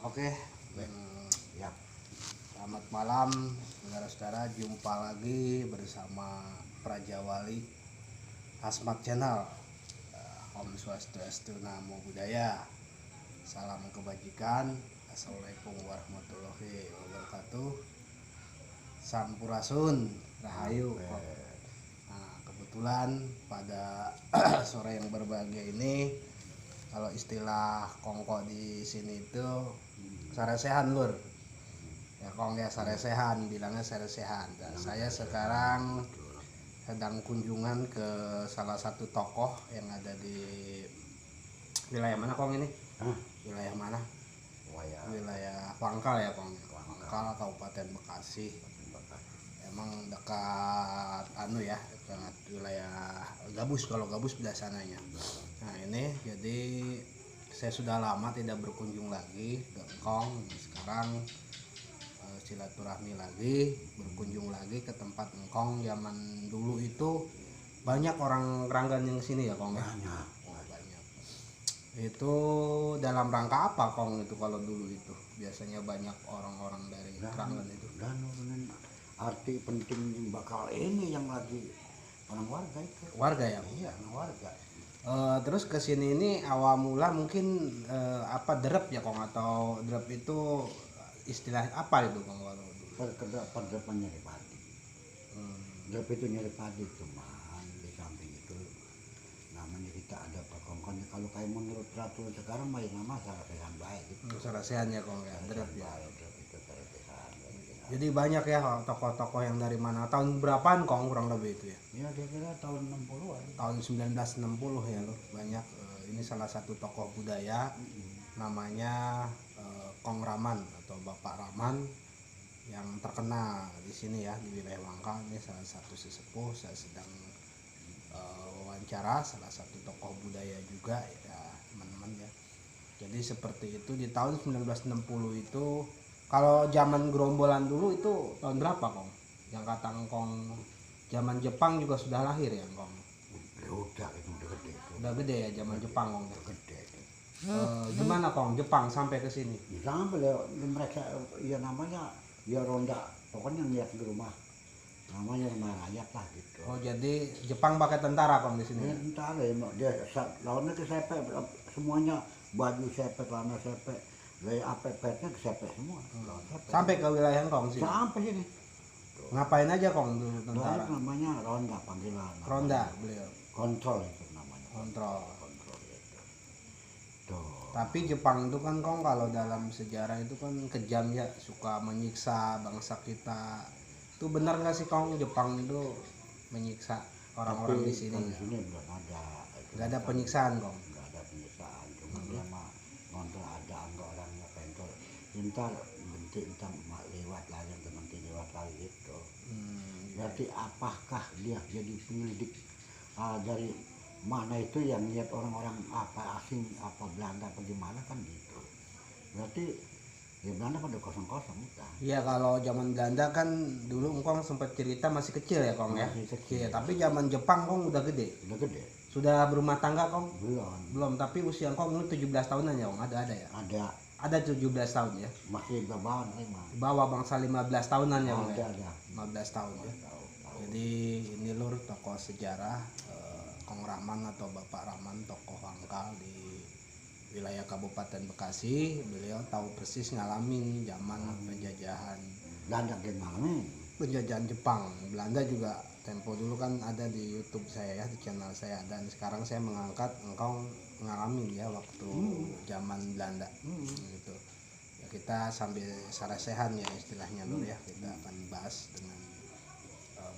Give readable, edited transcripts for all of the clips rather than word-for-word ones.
Oke, Ya, selamat malam saudara-saudara, jumpa lagi bersama Prajawali Asmat Channel. Om Swastiastu, Namo Buddhaya, salam kebajikan, assalamualaikum warahmatullahi wabarakatuh, Sampurasun, Rahayu. Nah, kebetulan pada sore yang berbahagia ini, kalau istilah kongko di sini itu saresehan lur ya kong ya, saresehan bilangnya saresehan. Nah, saya sekarang sedang kunjungan ke salah satu tokoh yang ada di wilayah mana kong ini? Wilayah mana? Wilayah Pangkal ya kong. Pangkal, Kabupaten Bekasi. Emang dekat dekat wilayah Gabus, kalau Gabus belah sananya. Nah ini jadi saya sudah lama tidak berkunjung lagi ke Engkong. Sekarang silaturahmi lagi, berkunjung lagi ke tempat Engkong. Zaman dulu itu banyak orang Keranggan yang sini ya Kong ya? banyak. Banyak. Itu dalam rangka apa Kong itu kalau dulu itu? Biasanya banyak orang-orang dari Keranggan itu. Dan arti penting bakal ini yang lagi orang warga itu. Warga ya? Iya, orang warga. Terus ke sini ini awal mula mungkin derep ya Kong, atau derep itu istilah apa itu Kong kalau dulu? Perdepan nyari padi. Drep itu nyari padi, cuman di samping itu namanya kita ada perkongkonnya. Kalau kayak menurut peraturan sekarang mah nama sarasehan baik gitu. Sarasehan ya Kong ya, derep ya. Drep itu sarasehan. Jadi banyak ya tokoh-tokoh yang dari mana? Tahun berapaan Kong kurang lebih itu ya? Ya kira-kira tahun 60-an. Tahun 1960 ya loh, banyak. Ini salah satu tokoh budaya namanya Kong Raman atau Bapak Raman yang terkenal di sini ya, di wilayah Pangkal. Ini salah satu sesepuh. Saya sedang wawancara salah satu tokoh budaya juga ya teman-teman ya. Jadi seperti itu di tahun 1960 itu. Kalau zaman gerombolan dulu itu tahun berapa Kong? Yang kata Kong zaman Jepang juga sudah lahir ya Kong? Udah itu udah gede itu. Udah gede ya zaman Jepang Kong. Udah gede. Gimana Kong Jepang sampai ke sini? Sampai mereka ya namanya ya ronda, pokoknya lihat di rumah namanya rumah rakyat lah gitu. Oh jadi Jepang pakai tentara Kong di sini? Ya entar ya dia lawannya kesepet semuanya, baju sepet, celana sepet, gaya apet-apetnya kesepet semua. Sampai ke wilayah Kong sini? Sampai sini. Ngapain aja Kong dulu tentara? Namanya ronda panggilan. Ronda beliau. Kontrol itu namanya. Kontrol itu. Tuh. Tapi Jepang itu kan Kong kalau dalam sejarah itu kan kejam ya, suka menyiksa bangsa kita. Itu benar nggak sih Kong Jepang itu menyiksa orang-orang di sini? Di sini belum ada. Nggak ada penyiksaan Kong? Nggak ada penyiksaan, cuma dia mah kontrol ada angka orangnya kontrol. Ntar bentik entar lewat lagi, nanti lewat lagi gitu. Berarti apakah dia jadi penyelidik dari mana itu yang lihat orang-orang apa asing, apa Belanda apa gimana kan gitu. Berarti ya Belanda pada kosong-kosong kan. Iya, kalau zaman Belanda kan dulu Kong sempat cerita masih kecil ya Kong ya. Masih kecil. Iya, tapi zaman Jepang Kong udah gede. Udah gede. Sudah berumah tangga Kong? Belum, tapi usia Kong ini 17 tahunan ya Kong, ada ya? Ada 17 tahun ya? Masih bawaan lima. Di bawah bangsa 15 tahunan ya Kong? Ada. 15 tahun ya. Jadi ini lur tokoh sejarah Kong Raman atau Bapak Raman, tokoh Pangkal di wilayah Kabupaten Bekasi. Beliau tahu persis ngalamin zaman penjajahan penjajahan Jepang. Belanda juga tempo dulu kan ada di YouTube saya ya, di channel saya, dan sekarang saya mengangkat engkau ngalamin ya waktu zaman Belanda gitu. Ya kita sambil sarasehan ya istilahnya lur ya, kita akan bahas dengan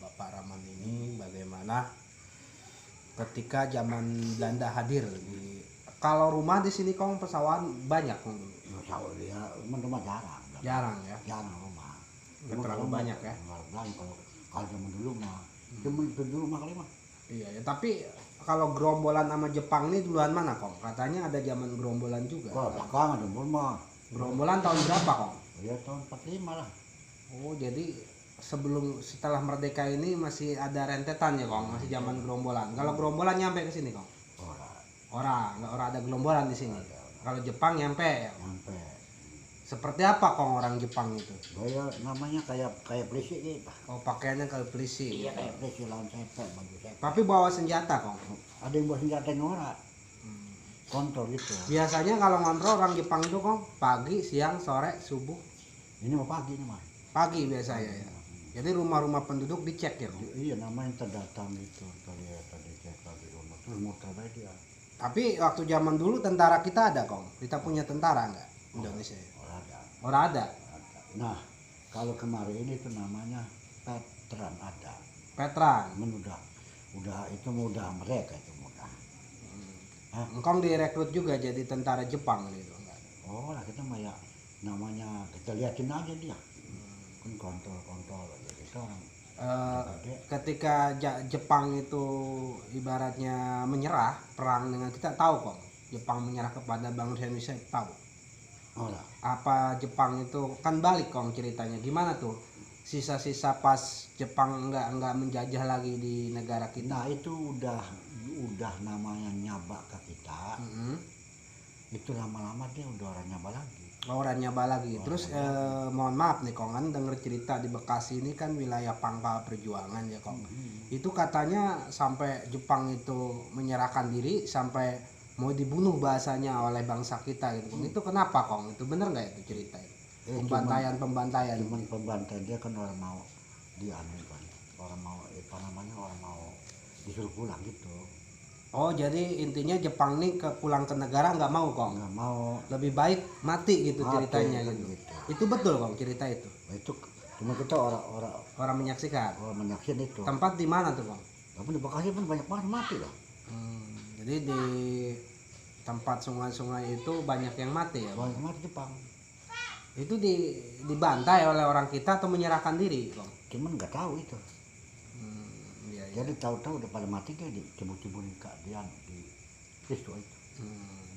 Bapak Raman ini bagaimana ketika zaman Belanda hadir di. Kalau rumah di sini Kong pesawahan banyak Kong dulu. Tahu dia rumah Jarang ya. Jarang rumah. Nggak terlalu banyak ya. Kalau zaman dulu mah cuma itu dulu mah kali mah. Iya ya, tapi kalau gerombolan sama Jepang ini duluan mana Kong? Katanya ada zaman gerombolan juga. Kalau belakangan ada rumah. Gerombolan tahun berapa Kong? Ya tahun 45 lah. Oh jadi setelah merdeka ini masih ada rentetan ya Kong, masih zaman gerombolan. Kalau gerombolan nyampe ke sini Kong? Orang ada gerombolan di sini. Kalau Jepang nyampe ya. Nyampe. Seperti apa kong orang Jepang itu? Gaya namanya kayak polisi gitu. Oh, pakaiannya kayak polisi. Iya kayak polisi lawan sepet, baju sepet. Tapi bawa senjata kong. Ada yang bawa senjata norak. Kontrol gitu. Biasanya kalau ngontrol orang Jepang itu kong pagi, siang, sore, subuh. Ini mau pagi nih mah. Pagi biasanya ya. Jadi rumah-rumah penduduk dicek ya kong. Iya namanya terdatang gitu. Terlihat tadi cek lagi rumah terus muter aja dia. Tapi waktu zaman dulu tentara kita ada kong. Kita punya tentara nggak Indonesia? Ada. Orang ada. Nah kalau kemarin ini tuh namanya veteran ada. Veteran. Udah itu mudah mereka itu mudah. Hah? Engkong direkrut juga jadi tentara Jepang gitu enggak? Oh lah kita mah ya namanya kita liatin aja dia. Kan kontrol aja kita orang. Ketika Jepang itu ibaratnya menyerah perang dengan kita tahu kok Jepang menyerah kepada bangsa Indonesia tahu. Oh lah. Apa Jepang itu kan balik kong ceritanya gimana tuh sisa-sisa pas Jepang enggak menjajah lagi di negara kita. Nah itu udah namanya nyaba ke kita. Itu lama-lama dia udah orang nyaba lagi. Orang nyaba lagi. Terus mohon maaf nih kong kan denger cerita di Bekasi ini kan wilayah pangkal perjuangan ya kong. Itu katanya sampai Jepang itu menyerahkan diri sampai mau dibunuh bahasanya oleh bangsa kita gitu. Itu kenapa kong? Itu bener nggak itu cerita itu? Pembantaian. Cuman pembantaian dia kan orang mau dianu kan. Orang mau orang mau disuruh pulang gitu. Oh jadi intinya Jepang nih pulang ke negara nggak mau kong? Nggak mau. Lebih baik mati gitu Mati, ceritanya kan gitu. gitu. Itu betul kong cerita itu? Nah, itu cuma kita Orang menyaksikan. orang menyaksikan itu. Tempat di mana tuh kong? Tapi di Bekasi pun banyak banget mati lah. Jadi di tempat sungai-sungai itu banyak yang mati ya? Banyak mati Jepang. Itu dibantai oleh orang kita atau menyerahkan diri kong? Cuman nggak tahu itu. Iya, iya. Jadi tahu-tahu udah pada mati kayak dicebur-ceburin keadaan di peristiwa itu.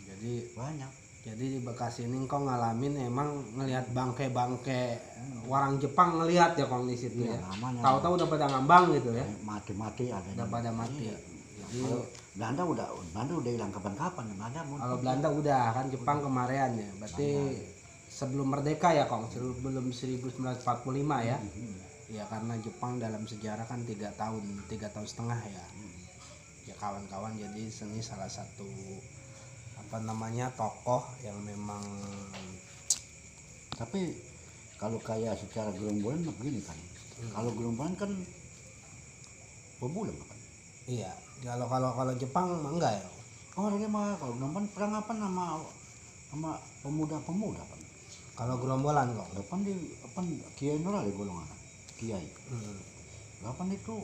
Jadi Banyak. di Bekasi ini kong ngalamin emang ngelihat bangke-bangke orang Jepang ngelihat ya kong di situ Iya, ya. namanya. Tahu-tahu udah pada ngambang gitu ya. Mati-mati ada. Udah pada mati. Iya. Jadi Kalau Belanda udah hilang kapan-kapan Belanda kalau Belanda udah kan Jepang kemarin ya. Berarti sebelum merdeka ya kong, sebelum 1945 ya. Ya karena Jepang dalam sejarah kan 3 tahun setengah ya. Ya kawan-kawan jadi ini salah satu tokoh yang memang. Tapi kalau kayak secara gerombolan begini kan. Kalau gerombolan kan pemuda kan. Iya, kalau Jepang enggak ya. Oh dia mah kalau gerombolan perang apa sama pemuda kan. Kalau gerombolan kok. Depan Kiai Nurul ada golongan. Kiai. Kapan itu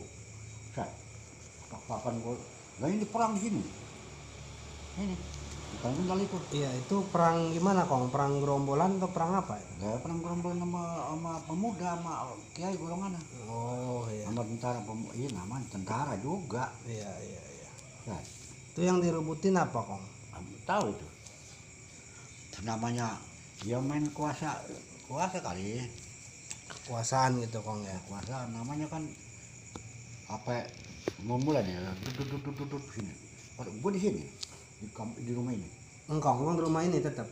kapan gol. Lah ini perang di sini. Ini bukan Kendal itu. Iya, itu perang gimana kong? Perang gerombolan atau perang apa ya? Gak perang gerombolan sama pemuda sama Kiai golongan. Oh iya. Sama tentara iya namanya tentara juga. Iya. Ya, Itu yang direbutin apa kong? tahu itu. Namanya dia main kuasa kali. Kekuasaan gitu kong ya. Kuasa namanya kan apa memulai nih duduk sini. Gue di sini di rumah ini. Engkong di rumah ini tetap.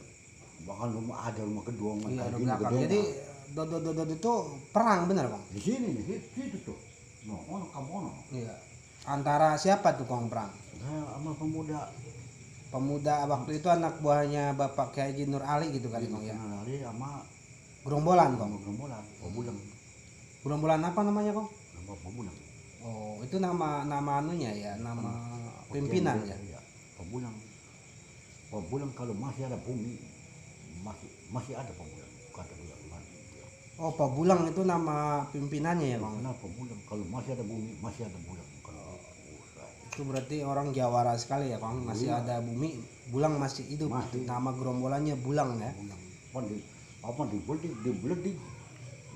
Bahkan ada rumah kedua Iya, di belakang. Jadi dodot itu perang bener kong? di sini nih situ tuh. No, kamu. Iya. Antara siapa tuh kong perang? Sama Pemuda waktu itu anak buahnya Bapak Kiai Haji Nur Ali gitu kali kong ya. Lari sama Gerombolan kong. Pemulang. Gerombolan apa namanya kong? Nama pemulang. Oh, itu nama anunya ya, nama pimpinan ya. Pemulang kalau masih ada bumi masih ada pemulang. Kata dia. Oh, Pak Bulang itu nama pimpinannya ya kong. Kenapa pemulang kalau masih ada bumi masih ada bulang. Itu berarti orang Jawara sekali ya kong. Masih ada bumi, Bulang masih hidup. Masih. Nama gerombolannya Bulang ya. Dibeledi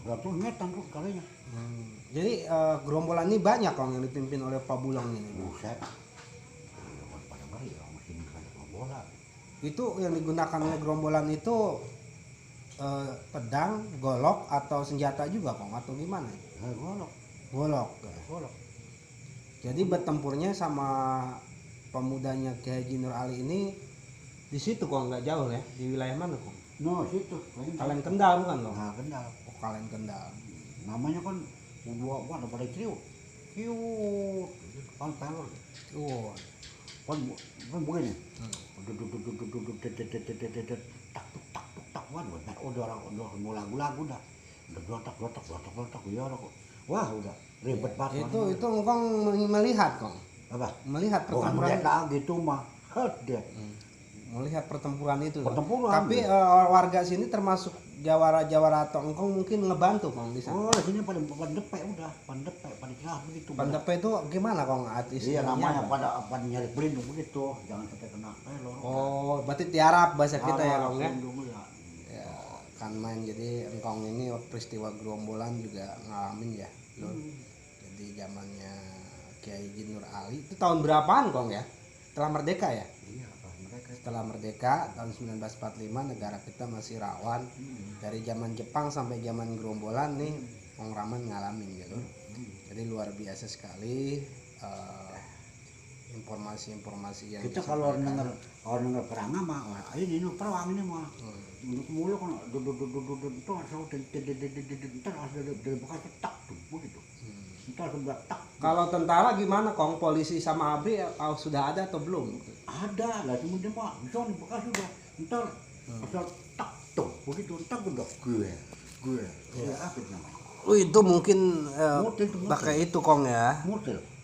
beratus meter tuh kalinya. Jadi gerombolan ini banyak kong yang dipimpin oleh Pak Bulang ini. Buset. Pada ngeri ya masih banyak bola. Itu yang digunakan oleh gerombolan itu pedang, golok atau senjata juga kong atau gimana? Golok. Jadi bertempurnya sama pemudanya Kiai Haji Nur Ali ini di situ kong nggak jauh ya, di wilayah mana kong? No, situ. Kalen Kendal bukan Kong? Nah, Kendal. Oh, Kalen Kendal. Namanya kan dua pada kriuk. Kriuk. Kan pelor. Oh. Kan begini. Tak tuk tak waduh, udah lagu-lagu dah. Udah berontak ya kok. Wah, udah ribet banget. Itu Kong melihat Kong. Apa? Melihat Orang pertempuran. lihat gitu mah. Dia. Melihat pertempuran itu. Pertempuran. Tapi warga sini termasuk jawara atau engkong mungkin ngebantu Kong di sana. Oh, di sini pada pandepek udah, pada kira begitu. Pandepe itu gimana Kong? Iya, namanya pada nyari pelindung begitu, jangan sampai kena pelor. Oh, berarti tiarap bahasa kita ya Kong ya. Pelindung ya. Ya, kan main jadi engkong ini peristiwa gerombolan juga ngalamin ya, Lur. Jadi zamannya Kiai Haji Nur Ali itu tahun berapaan Kong ya? Setelah merdeka ya? Iya, pas mereka. Setelah merdeka tahun 1945 negara kita masih rawan. Dari zaman Jepang sampai zaman gerombolan nih Kong Raman ngalamin gitu. Jadi luar biasa sekali informasi-informasi yang Kita kalau dengar perang mah, wah ini perang ini mah. Mulu kan duduk itu asal ntar ada dari bekas tak tuh begitu. Ntar sebelah tak. Kalau tentara gimana Kong? Polisi sama ABRI sudah ada atau belum? Ada lah, cuma dia mah bisa nih bekas sudah. Ntar asal tak tuh begitu, ntar udah gue apa itu namanya? Oh itu mungkin Mortil. pakai itu Kong ya?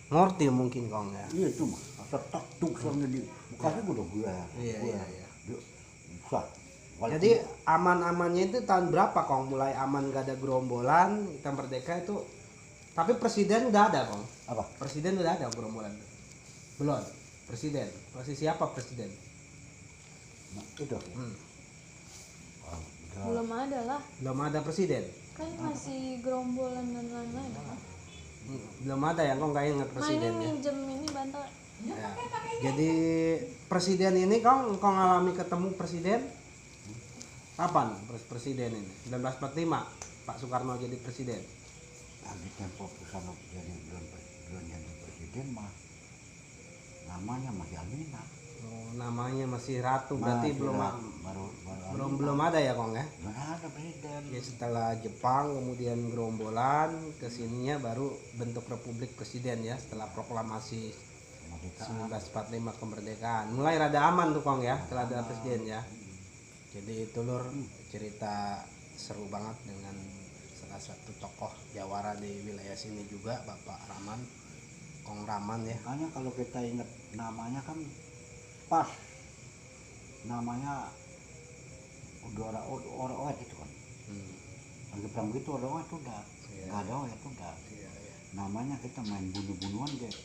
Mortil mungkin Kong ya? Iya itu mah asal tak tuh soalnya di bekasnya udah gue. Iya. Bisa. Jadi aman-amannya itu tahun berapa Kong? Mulai aman gak ada gerombolan, kita merdeka itu. Tapi presiden udah ada Kong? Apa? Presiden udah ada gerombolan? Belum? Presiden? Posisi siapa presiden? Nah, itu. Belum ada lah, Belum ada presiden? kan masih gerombolan dan lain-lain kan. Belum ada ya Kong, gak ingat Nah ini presidennya. minjem ini bantal. Ya. Jadi presiden ini Kong ngalami ketemu presiden kapan presiden ini? 1945 Pak Soekarno jadi presiden. Di tempo Soekarno jadi belum jadi presiden mah namanya masih Almina. Oh, namanya masih Ratu berarti Masih belum baru belum ada ya Kong ya? belum ada presiden. Ya setelah Jepang kemudian gerombolan kesininya baru bentuk Republik Presiden ya setelah proklamasi Kemerdekaan. 1945 kemerdekaan. Mulai rada aman tuh Kong ya setelah ada presiden ya. Jadi itu Lur cerita seru banget dengan salah satu tokoh jawara di wilayah sini juga Bapak Raman, Kong Raman ya. Makanya kalau kita ingat namanya kan pas namanya udah orang itu kan. Lagi perang begitu orang itu udah nggak ada orang itu udah. Namanya kita main bunuh-bunuhan deh.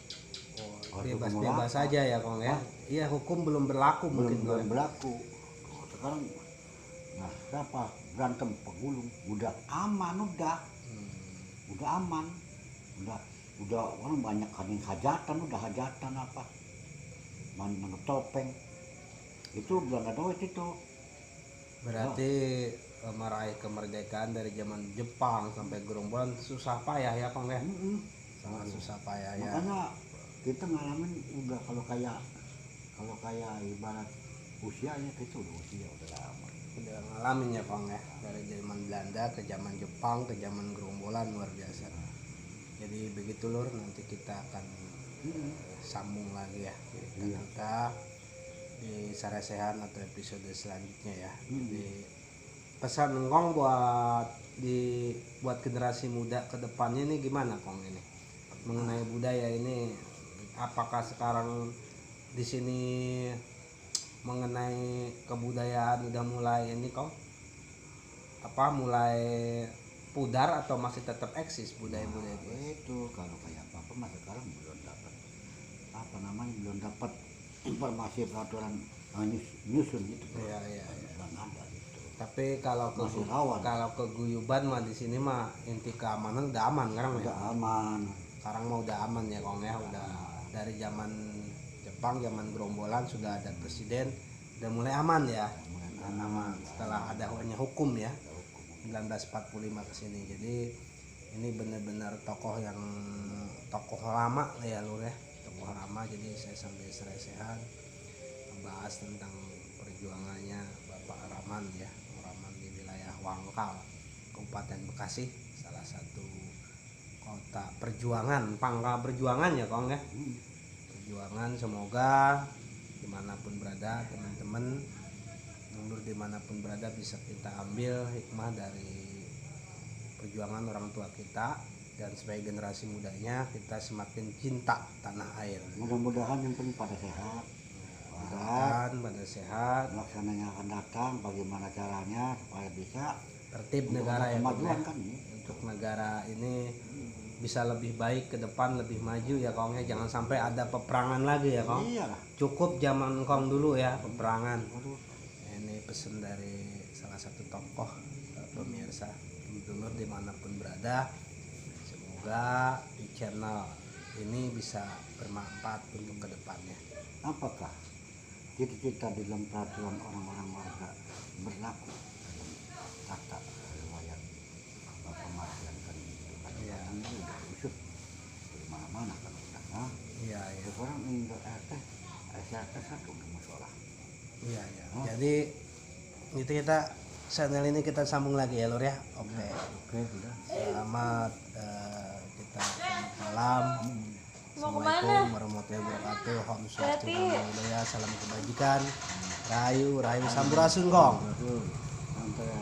Bebas-bebas saja ya Kong ya. Iya hukum belum berlaku mungkin belum berlaku. Sekarang nah siapa berantem pegulung udah aman udah aman udah orang banyak hajatan apa main topeng itu belum ada duit itu. Berarti meraih kemerdekaan dari zaman Jepang sampai gerombolan susah payah ya Kong ya. Sangat susah payah ya. Makanya kita ngalamin udah kalau kayak ibarat usianya itu udah lama. Udah ngalamin ya Kong ya dari zaman Belanda ke zaman Jepang ke zaman gerombolan luar biasa. Jadi begitu Lur, nanti kita akan sambung lagi ya cerita kita di Sarasehan atau episode selanjutnya ya. Jadi pesan Kong buat generasi muda ke depannya ini gimana Kong ini mengenai budaya ini, apakah sekarang di sini mengenai kebudayaan udah mulai ini Kong mulai pudar atau masih tetap eksis budaya-budaya itu kalau kayak apa mas sekarang belum dapat informasi peraturan nyusun gitu. Iya. Belum ada gitu. Tapi kalau keguyuban mah di sini mah inti keamanan udah aman sekarang ya. Udah aman. Sekarang mah udah aman ya Kong ya, udah dari zaman Jepang, zaman gerombolan sudah ada presiden, udah mulai aman ya. Aman setelah ada hukum ya. 1945 ke sini. Jadi ini benar-benar tokoh lama ya Lur ya. Tokoh lama, jadi saya sambil Sarasehan membahas tentang perjuangannya Bapak Raman ya, Pangkal, Kabupaten Bekasi, salah satu kota perjuangan, Pangkal perjuangan ya Kong ya. Perjuangan, semoga dimanapun berada teman-teman, mundur dimanapun berada bisa kita ambil hikmah dari perjuangan orang tua kita, dan sebagai generasi mudanya kita semakin cinta tanah air. Mudah-mudahan yang penting pada sehat. Pada sehat, Laksananya akan datang, bagaimana caranya supaya bisa tertib untuk negara ya Kong ya. kemajuan kan ini. Untuk negara ini bisa lebih baik ke depan, lebih maju ya Kong ya. Jangan sampai ada peperangan lagi ya Kong. Iyalah. Cukup zaman Kong dulu ya peperangan. Waduh. Ini pesan dari salah satu tokoh, pemirsa dulur dimanapun berada, semoga di channel ini bisa bermanfaat untuk kedepannya. Apakah cita-cita di dalam peraturan orang-orang warga berlaku dalam tata riwayat pematian kan itu kan? Iya. Ini udah usut di mana-mana kan udah. Nah, Iya ya. sekarang ini SRT satu udah masalah. Iya ya. Jadi itu kita channel ini kita sambung lagi ya Lur ya. Oke. Oke, sudah. Selamat selamat malam. Mau Assalamualaikum kemana? warahmatullahi wabarakatuh. Om Swastiastu, Berarti- Namo Buddhaya, salam kebajikan. Rahayu, rahayu sampurasun Kong. Betul. Sampai